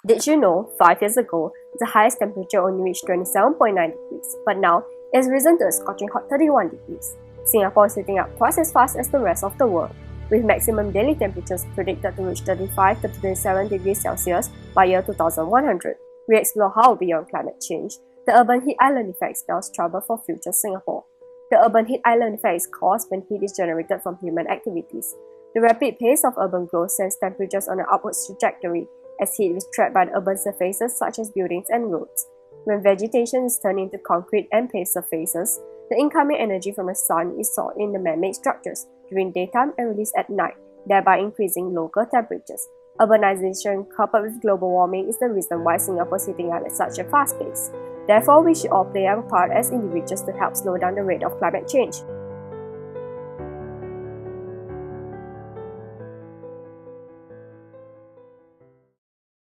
Did you know, 5 years ago, the highest temperature only reached 27.9 degrees, but now it has risen to a scorching hot 31 degrees. Singapore is heating up twice as fast as the rest of the world, with maximum daily temperatures predicted to reach 35 to 37 degrees Celsius by year 2100. We explore how, beyond climate change, the urban heat island effect spells trouble for future Singapore. The urban heat island effect is caused when heat is generated from human activities. The rapid pace of urban growth sends temperatures on an upwards trajectory, as heat is trapped by the urban surfaces such as buildings and roads. When vegetation is turned into concrete and paved surfaces, the incoming energy from the sun is stored in the man-made structures during daytime and released at night, thereby increasing local temperatures. Urbanization coupled with global warming is the reason why Singapore is heating up at such a fast pace. Therefore, we should all play our part as individuals to help slow down the rate of climate change.